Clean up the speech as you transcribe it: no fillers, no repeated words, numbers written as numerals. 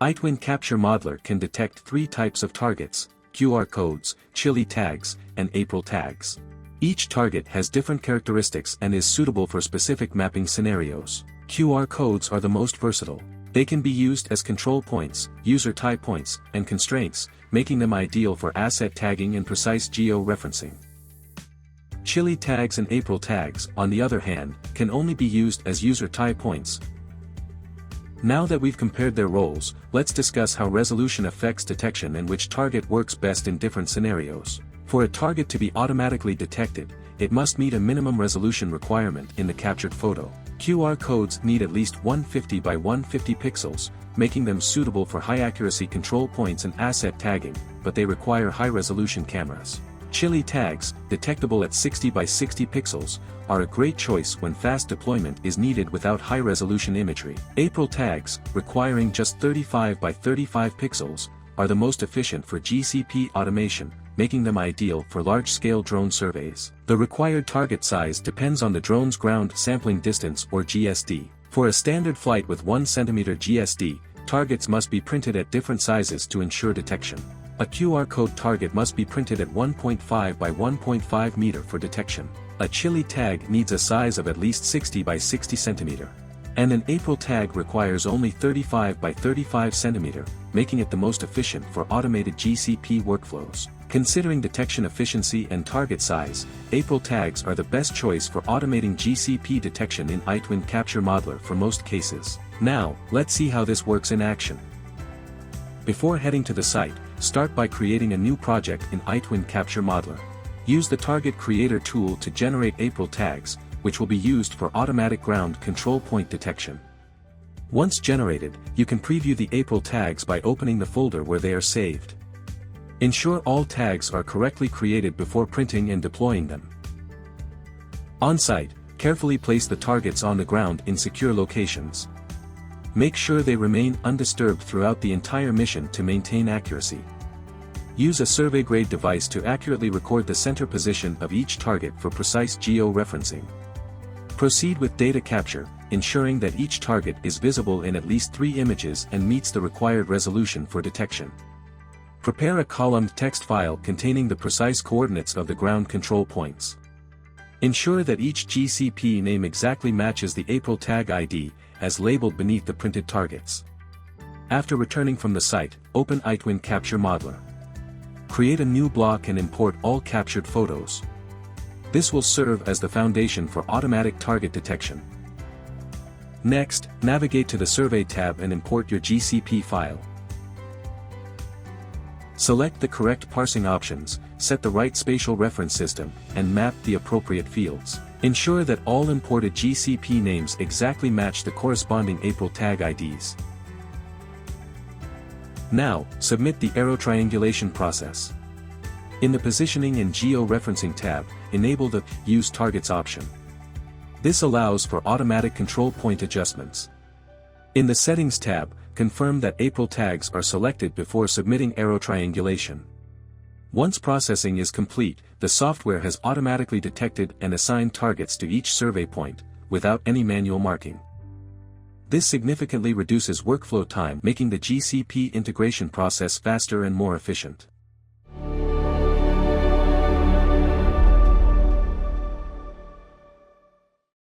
iTwin Capture Modeler can detect 3 types of targets: QR codes, chili tags, and April tags. Each target has different characteristics and is suitable for specific mapping scenarios. QR codes are the most versatile. They can be used as control points, user tie points, and constraints, making them ideal for asset tagging and precise geo-referencing. Chili tags and April tags, on the other hand, can only be used as user tie points. Now that we've compared their roles, let's discuss how resolution affects detection and which target works best in different scenarios. For a target to be automatically detected, it must meet a minimum resolution requirement in the captured photo. QR codes need at least 150 by 150 pixels, making them suitable for high-accuracy control points and asset tagging, but they require high-resolution cameras. Chili tags, detectable at 60 by 60 pixels, are a great choice when fast deployment is needed without high-resolution imagery. April tags, requiring just 35 by 35 pixels, are the most efficient for GCP automation, making them ideal for large-scale drone surveys. The required target size depends on the drone's ground sampling distance or GSD. For a standard flight with 1 cm GSD, targets must be printed at different sizes to ensure detection. A QR code target must be printed at 1.5 by 1.5 meter for detection. A chili tag needs a size of at least 60 by 60 cm. And an April tag requires only 35 by 35 cm, making it the most efficient for automated GCP workflows. Considering detection efficiency and target size, April tags are the best choice for automating GCP detection in iTwin Capture Modeler for most cases. Now, let's see how this works in action. Before heading to the site, start by creating a new project in iTwin Capture Modeler. Use the Target Creator tool to generate April tags, which will be used for automatic ground control point detection. Once generated, you can preview the April tags by opening the folder where they are saved. Ensure all tags are correctly created before printing and deploying them. On-site, carefully place the targets on the ground in secure locations. Make sure they remain undisturbed throughout the entire mission to maintain accuracy. Use a survey-grade device to accurately record the center position of each target for precise geo-referencing. Proceed with data capture, ensuring that each target is visible in at least 3 images and meets the required resolution for detection. Prepare a columned text file containing the precise coordinates of the ground control points. Ensure that each GCP name exactly matches the April tag ID, as labeled beneath the printed targets. After returning from the site, open iTwin Capture Modeler. Create a new block and import all captured photos. This will serve as the foundation for automatic target detection. Next, navigate to the Survey tab and import your GCP file. Select the correct parsing options, set the right spatial reference system, and map the appropriate fields. Ensure that all imported GCP names exactly match the corresponding April tag IDs. Now, submit the Aerotriangulation process. In the Positioning and Geo-referencing tab, enable the Use Targets option. This allows for automatic control point adjustments. In the Settings tab, confirm that April tags are selected before submitting Aerotriangulation. Once processing is complete, the software has automatically detected and assigned targets to each survey point, without any manual marking. This significantly reduces workflow time, making the GCP integration process faster and more efficient.